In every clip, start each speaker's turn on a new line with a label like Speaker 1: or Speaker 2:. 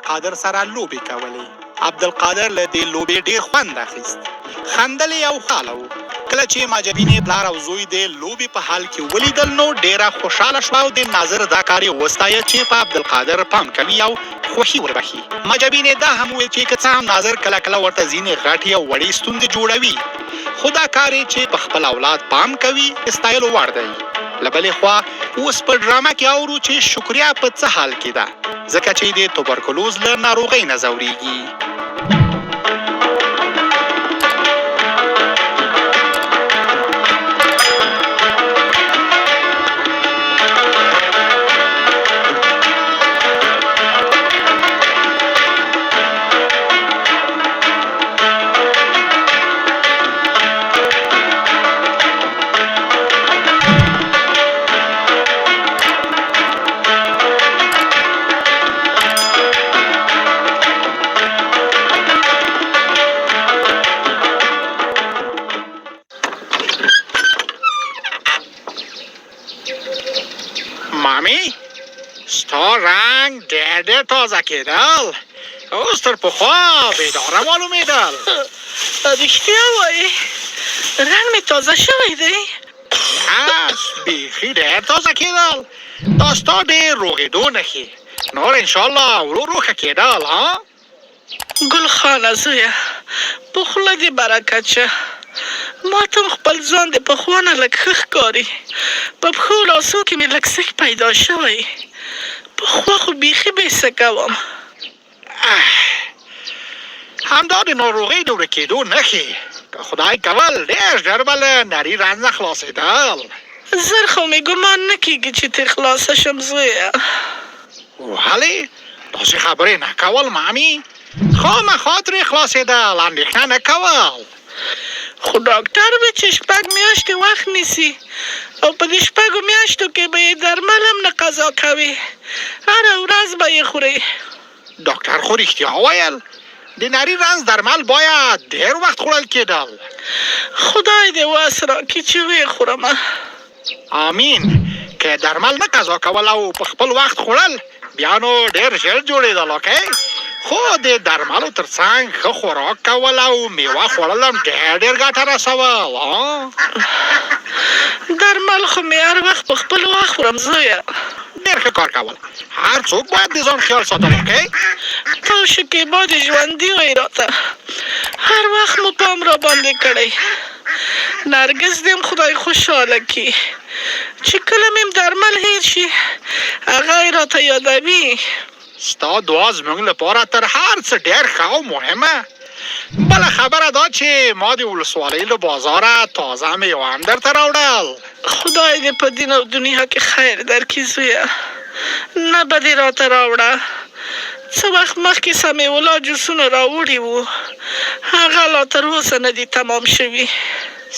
Speaker 1: عبدالقادر سره لوبې کولې. عبدالقادر له دې لوبې ډېر خوند اخیست. خندل یې او خوشحاله و. کله چې معجبینې پلار او زوی د لوبې په حال کې ولیدل نو ډېره خوشحاله شوه او د ناظر دا کار یې وستایه چې په عبدالقادر پام کوي او خوښي وربخي. معجبینې دا هم وویل چې که څه هم ناظر کله کله ورته ځینې غټې او وړې ستونزې جوړوي، خو دا کار یې چې په خپل اولاد پام کوي د ستایلو وړ دی. له بلې خوا اوس په ډرامه کې اورو چې شکریا په څه حال کې ده، ځکه چې د توبرکلوز له ناروغۍ نه ځورېږي. مامی ستا رنگ ډېر تازه کېدل، اوس تر پخوا بیداره معلومېدل.
Speaker 2: رښتیا وایې رنګ مې تازه شوی دی؟
Speaker 1: بس بیخي ډېر تازه کېدل. دا ستا د روغېدو نښې، نور انشاءالله ورو ورو ښه کېدل. ها
Speaker 2: ګل خانه زویه، په خوله دې برکت شه. ما ته خپل ځان د پخوا نه لږ ښه ښکاري. په پښو لاسو کې مې لږ سک پیدا شوی. پخوا خو بیخي بې سکه وم.
Speaker 1: همدا د ناروغۍ د ورکېدو نښې. که خدای کول ډېر ژر به له نري رنځ نه خلاصېدل.
Speaker 2: زر خو مې ګمان نه کېږي چې ترې خلاصه شم زویه.
Speaker 1: ولې داسې خبرې نه کول مامي؟ خامخا ترې خلاصېدل، اندېښنه نه کول.
Speaker 2: خو ډاکټر وی چې 6 میاشتې وخت نیسي او په دې 6 میاشتو کې به یې درمل هم نه قضا کوي، هره ورځ به یې خوري.
Speaker 1: ډاکټر خو رښتیا ویل، د نري رنځ درمل باید ډېر وخت خوړل کېدل.
Speaker 2: خدای دې واس راکړي چې ویې خورمه.
Speaker 1: آمین. که درمل نه قضا کول او په خپل وخت خوړل بیا نو ډېر ژر جوړېدل. اوکې، خو د درملو تر څنګ ښه خوراک کول او میوه خوړل هم ډېر ګټه رسول.
Speaker 2: درمل خو مې هر وخت په خپل وخت خورم زویه.
Speaker 1: ډېر ښه کار کول. هر څوک باید د ځان خیال ساتل. اوکې،
Speaker 2: تو شکیبا دې ژوندي وی راته، هر وخت مو پام را باندې کړی. نرګس دې هم خدای خوشحاله کړي چې کله مې درمل هیر شي هغه یې راته یادوي.
Speaker 1: ستا دعا زموږ لپاره تر هر څه ډېر ښه او مهمه. بله خبره دا چې ما د ولسوالۍ له بازاره تازه میوه هم درته راوړل.
Speaker 2: خدای دې په دین او دنیا کې خیر درکړي زویه. نه به دې راته راوړه. څه وخت مخکې سمیع الله جوسونه راوړي وو، هغه لا تر اوسه نه دي تمام شوي.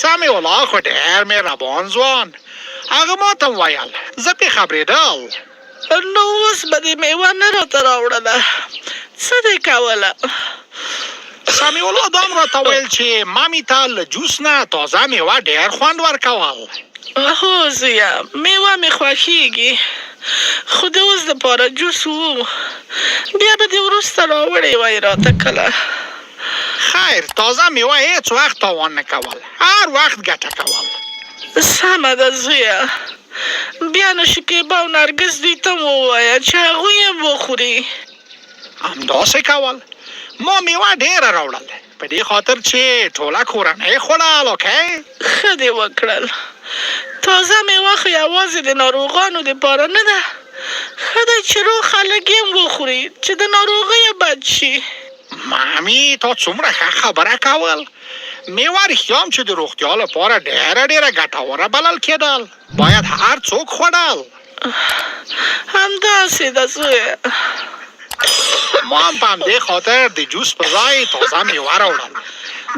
Speaker 1: سمیع الله خو ډېر مهربان ځوان، هغه ما ته ویل، زه پرې خبرېدل.
Speaker 2: نو اوس به دې میوه نه راته راوړله، څه دې کوله؟
Speaker 1: سمیع الله دا هم راته ویل چې مامي ته له جوس نه تازه میوه ډېر خوند ورکول.
Speaker 2: هو زویه، میوه مې خوښېږي، خو د اوس دپاره جوس وو، بیا به دې وروسته راوړې وی راته کله.
Speaker 1: خیر، تازه میوه هیڅ وخت تاوان نه کول، هر وخت ګټه کول.
Speaker 2: سمه ده زویه. بیا نو شکیبا او نرګس دوی ته ووایه چې هغوی هم وخوري.
Speaker 1: همداسې کول. ما میوه ډېره راوړل په دې خاطر چې ټوله کورنۍ خوړل. اوکې،
Speaker 2: ښه دې وکړل. تازه میوه خو یوازې د ناروغانو دپاره نه ده، ښه دی چې روغ خلک یې هم وخوري چې د ناروغیو بد شي.
Speaker 1: مامي تا څومره ښه خبره کول. میوه رښتیا هم چې د روغتیا لپاره ډېره ګټوره بلل کېدل، باید هر څوک خوړل.
Speaker 2: همداسې ده زویه.
Speaker 1: ما هم په همدې خاطر د جوس په ځای تازه میوه راوړل.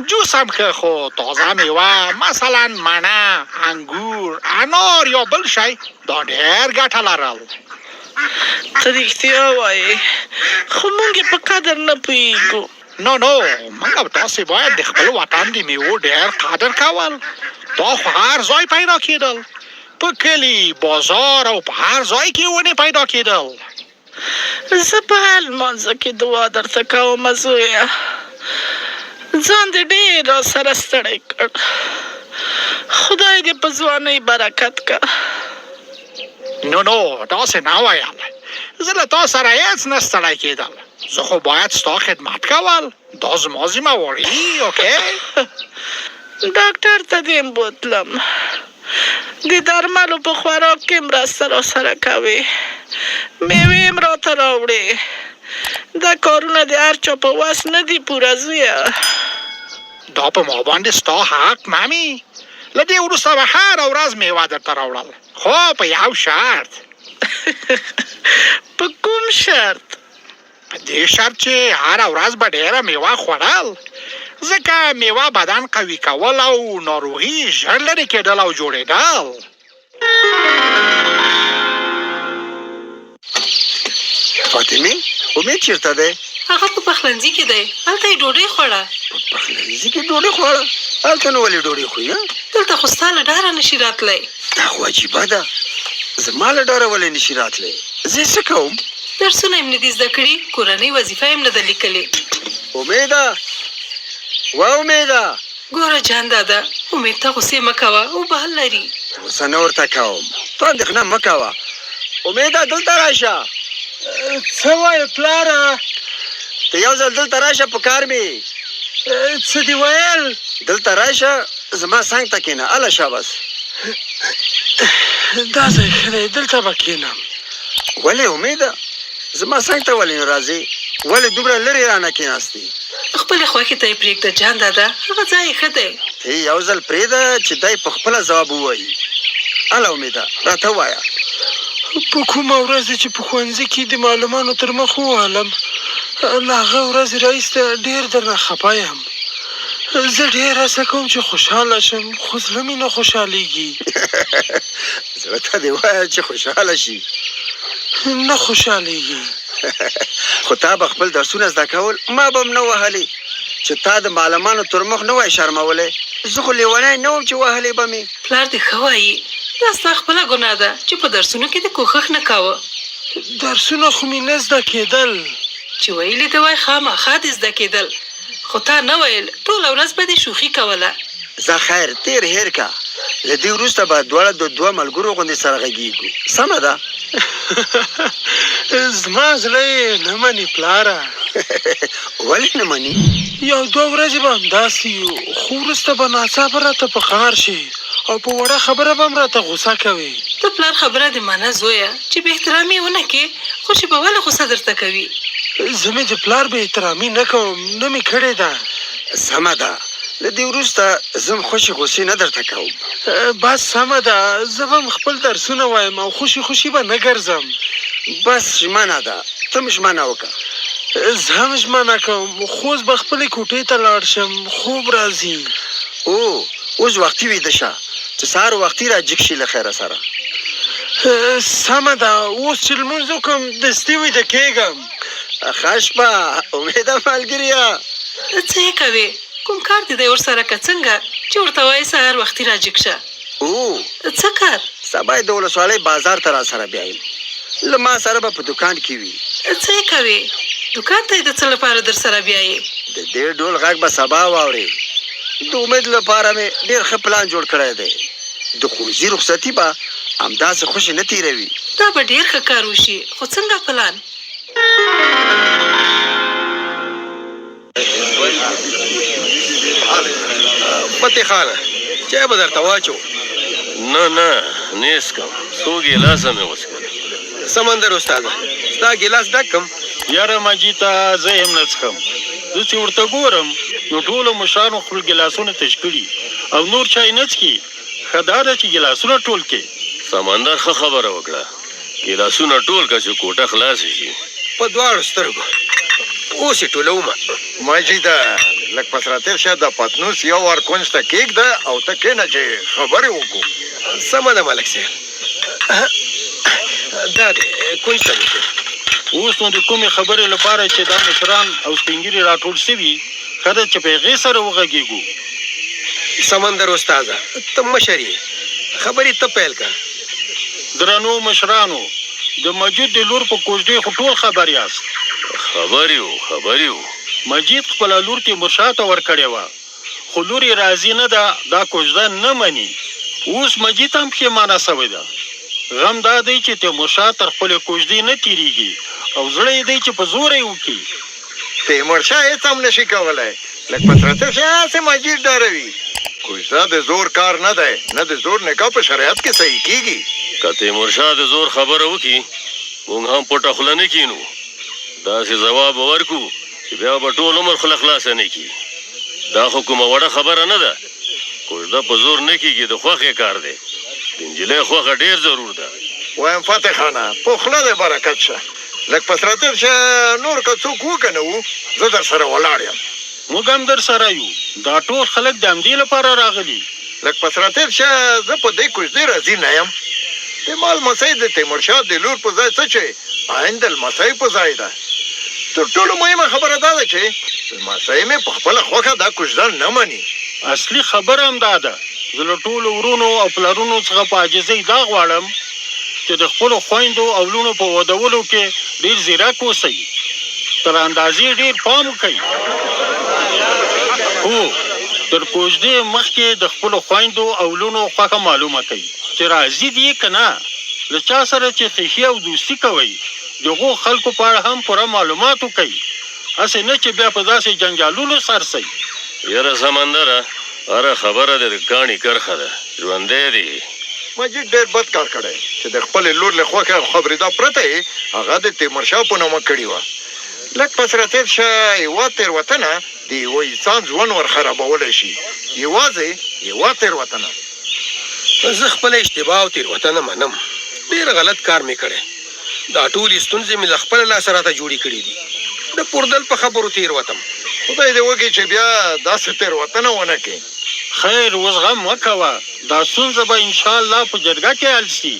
Speaker 1: جوس هم ښه، خو تازه میوه مثلا مڼه، انګور، انار یا بل شی دا ډېر ګټه لرل.
Speaker 2: ته رښتیا وایې، خو موږ یې په قدر نه پوهېږو.
Speaker 1: نو موږ او تاسې باید د خپل وطن د میوو ډېر قدر کول. دا خو هر ځای پیدا کېدل، په کلي، بازار او په هر ځای کې ونې پیدا کېدل.
Speaker 2: زه په هر لمانځه کې دعا درته کوم زویه. ځان دې ډېر راسره ستړی کړ. خدای دې په ځوانۍ برکت کړه.
Speaker 1: نو داسې نه ویل. زه له تا سره هېڅ نه ستړی کېدل. زه خو باید ستا خدمت کول. دا زما ذمهواري اوکې.
Speaker 2: ډاکټر ته دې بوتلم. د درملو په خوراک کې مرسته راسره کوې. میوې م راته راوړې. دا کارونه د هر چا په وس نه دي پوره زویه.
Speaker 1: دا په ما باندې ستا حق مامي. له دې وروسته به هره ورځ میوه درته راوړل، خو په یو شرط.
Speaker 2: په کوم شرط؟
Speaker 1: په دې شرط چې هره ورځ به ډېره میوه خوړل، ځکه میوه بدن قوي کول او ناروغي ژر لرې کېدل او جوړېدل.
Speaker 3: فاطمې امید چېرته دی؟
Speaker 4: هغه په پخلنځي کې دی. هلته یې ډوډۍ خوړه.
Speaker 3: په پخلنځي کې ډوډۍ خوړه؟ هلته نو ولې ډوډۍ خوري؟
Speaker 4: دلته خو ستا له ډاره نشي راتلی.
Speaker 3: دا خو عجیبه ده. زما له ډاره ولې نشي راتلی؟ زه څه کوم؟
Speaker 4: درسونه یې نه دي زده کړي، کورنۍ وظیفه یې نه ده لیکلې.
Speaker 3: امیده امیده،
Speaker 4: ګوره جان دادا، امید ته غوسې مه کوه، او به حل لري.
Speaker 3: غوسه نه ورته کوم، ته اندېښنه مه کوه. امیده دلته راشه.
Speaker 5: څه وایې پلاره؟
Speaker 3: ته یو ځل دلته راشه، په کار مې.
Speaker 5: څه دې ویل؟
Speaker 3: دلته راشه، زما څنګ ته کښېنه، هله شه بس.
Speaker 5: دا ځای ښه دی، دلته به کښېنم.
Speaker 3: ولې امیده زما څنګ ته ولې نه راځې؟ ولې دومره لرې رانه کښېناستې؟
Speaker 4: خپلې خوښې ته یې پرېږده جان دادا، هغه ځای یې ښه دی.
Speaker 3: ته یو ځل پرېږده چې دی په خپله ځواب ووایي. هله امیده راته ووایه.
Speaker 5: په کومه ورځ چې په ښوونځي کې د معلمانو تر مخ ووهلم، له هغه ورځې راهیسته ډېر درنه خفه یم. زه ډېر هڅه کوم چې خوشحاله شم، خو زړه مې نه خوشحالېږي.
Speaker 3: زړه ته دې وایه چې خوشحاله شي.
Speaker 5: نه خوشحالېږي.
Speaker 3: خو تا به خپل درسونه زده کول، ما به هم نه وهلې چې تا د معلمانو تر مخ نه وای شرمولی. زه خو لیونی نه وم چې وهلې به مې.
Speaker 4: پلار دې ښه وایي، دا ستا خپله ګناه ده چې په درسونو کې دې کوښښ نه کاوه.
Speaker 5: درسونه خو مې نه زده کېدل.
Speaker 4: چې ویلې دې وای خامخا دې زده کېدل، خو تا نه ویل. ټوله ورځ به دې شوخي کوله.
Speaker 3: زه خیر تېر هېر که. له دې وروسته به دواړه د دوه ملګرو غوندې سره غږېږو. سمه ده؟
Speaker 5: زما زړه یې نه مني پلاره.
Speaker 3: ولې نه مني؟
Speaker 5: یو دوه ورځې به همداسې یو، خو وروسته به ناڅاپه راته په قهر شي او په وړه خبره به هم راته غوسه کوي.
Speaker 4: ته پلار خبره دې منه زویه، چې بې احترامي ونه کړې، خو چې به ولې غوسه درته کوي؟
Speaker 5: زه مې د پلار بې احترامي نه کوم، نه مې کړې ده.
Speaker 3: سمه ده، له دې وروسته زه هم خوشې غوسې نه درته کوم.
Speaker 5: بس سمه ده، زه به هم خپل درسونه وایم او خوشي خوشي به نه ګرځم.
Speaker 3: بس ژمنه ده، ته هم ژمنه وکړه.
Speaker 5: زه هم ژمنه کوم، خو اوس به خپلې کوټې ته لاړ شم، خوب راځي.
Speaker 3: اوس وختي ویده شه چې سهار وختي راجګ شي له خیره سره.
Speaker 5: سمه ده، اوس چې لمونځ وکړم دستي ویده کېږم.
Speaker 3: ښه شپه امیده ملګریه.
Speaker 4: څه یې کوې؟ کوم کار دې دی ورسره که څنګه چې ورته وایې سهار وختي راجګ شه؟ څه کار؟
Speaker 3: سبا یې د ولسوالۍ بازار ته راسره بیایم. له ما سره به په دوکان کې وي.
Speaker 4: څه یې کوې؟ دوکان ته یې د څه لپاره در سره بیایې؟
Speaker 3: د دې ډول غږ به سبا واورې. د امید لپاره مې ډېر ښه پلان جوړ کړی دی. د ښوونځي رخصتي به همداسې خوشې نه تېروي.
Speaker 4: دا به ډېر ښه کار وشي، خو څنګه پلان؟
Speaker 3: فتح خانه چای به درته واچو.
Speaker 6: نه نیسکم، څو ګیلاسه مې وڅښل.
Speaker 3: سمندر استاده ستا ګیلاس ډک کم.
Speaker 6: یاره مجید ته زه هم نه څښم. زه چې ورته ګورم نو ټولو مشرانو خپل ګیلاسونه تش کړي او نور چای نه څښي. ښه دا ده چې ګیلاسونه ټول کړي. سمندر ښه خبره وکړه، ګیلاسونه ټول کړه چې کوټه خلاصه شي.
Speaker 3: په دواړو سترګو اوس یې ټولومه.
Speaker 7: مجیده لږ پس راتېر شه، د پتنوس یو وار کونج ته کېږده او ته کښېنه چې خبرې وکړو.
Speaker 3: سمه ده ملک صاحب. دا دی کونج ته مې
Speaker 6: اوس نو د کومې خبرې لپاره چې دا مشران او سپین ږیري راټول سوي، ښه ده چې په هغې سره وغږېږو.
Speaker 3: سمندر استاده ته مشر یې، خبرې ته پیل کړه.
Speaker 6: درنو مشرانو، د مجید د لور په کوژدې خو ټول خبر یاست.
Speaker 8: خبر یو
Speaker 6: مجید خپله لور تیمورشاه ته ورکړې وه، خو لور یې راضي نه ده، دا کوژده نه مني. اوس مجید هم پښېمانه سوی ده. غم دا دی چې تیمورشاه تر خپلې کوژدې نه تېرېږي او زړه یې دی چې په زوره یې وکړي.
Speaker 7: تیمورشاه هېڅ هم نشي کولی، لږ په ترتیب شي هسې مجید ډاروي. کوژده د زور کار نه دی، نه د زور نکاح په شریعت کې صحیح کېږي.
Speaker 8: که تیمورشاه د زور خبره وکړي موږ هم پټه خوله نه کینو، داسې ځواب ورکو چې بیا به ټول عمر خوله خلاصه نه کړي. دا خو کومه وړه خبره نه ده. کوژده په زور نه کېږي، د خوښې کار دی. د نجلۍ خوښه ډېر ضرور ده.
Speaker 7: وایم فتح خانه په خوله دې برکت شه، لږ په ترتیب شه. نور که څوک وکنه وو زه در سره ولاړ یم.
Speaker 6: موږ هم در سره یو. دا ټول خلک د همدې لپاره راغلي.
Speaker 7: لږ په ترتیب شه. زه په دې کوژدې راضي نه یم. د مال مسۍ د تیمورشاه د لور په ځای څه چې آینده لمسۍ په ځای ده. تر ټولو مهمه خبره دا ده چې لمسۍ مې په خپله خوښه دا کوژده نه مني.
Speaker 6: اصلي خبره هم دا ده. زه له ټولو ورونو او پلرونو څخه په عاجزۍ دا غواړم چې د خپلو خویندو او لونو په ودولو کې ډېر ځیرک اوسئ، تر اندازې ډېر پام وکئ. هو، تر کوژدې مخکې د خپلو خویندو او لونو خوښه معلومه کئ چې راضي دي که نه. له چا سره چې خوښي او دوستي کوئ د هغو خلکو په اړه هم پوره معلومات وکئ، هسې نه چې بیا په داسې جنجالونو سر سئ.
Speaker 8: یاره سمندره، هره خبره د کاڼي کرښه ده، ژوندی دی.
Speaker 7: مجید ډېر بد کار کړی چې د خپلې لور له خوښې او خبرېدا پرته یې هغه د تیمورشاه په نامه کړې وه. لږ په ترتیب شه. یوه تېروتنه د یوه انسان ژوند ور خرابولی شي. یوازې یوه تېروتنه.
Speaker 5: زه خپله اشتباه او تېروتنه منم. ډېر غلط کار مې کړی. دا ټولې ستونزې مې له خپله لاسه راته جوړې کړي دي. د پردل په خبرو تېروتم.
Speaker 7: خدای دې وکړي چې بیا داسې تېروتنه ونه کړي.
Speaker 6: خیر، اوس غم مه کوه. دا ستونزه به انشاءالله په جرګه کې حل شي.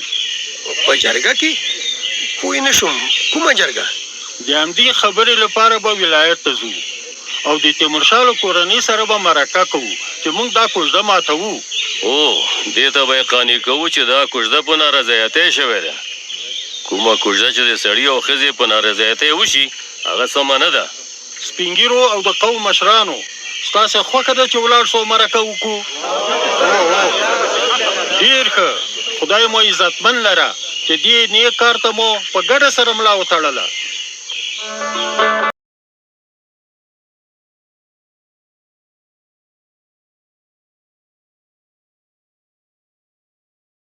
Speaker 5: په جرګه کې؟ پوه نه شوم، کومه جرګه؟
Speaker 6: د همدې خبرې لپاره به ولایت ته ځو او د تیمورشاه له کورنۍ سره به مرکه کوو چې موږ دا کوژده ماتوو.
Speaker 8: او دې ته به یې قانع کوو چې دا کوژده په نارضایتۍ شوې ده. کومه کوژده چې د سړي او ښځې په نارضایتۍ وشي هغه سمه نه ده.
Speaker 6: سپین ږیرو او د قوم مشرانو، ستاسې خوښه ده چې ولاړ شو مرکه وکړو؟ ډېر ښه. خدای مو عزتمن لره چې دې نیک کار ته مو په ګډه سره ملا وتړله.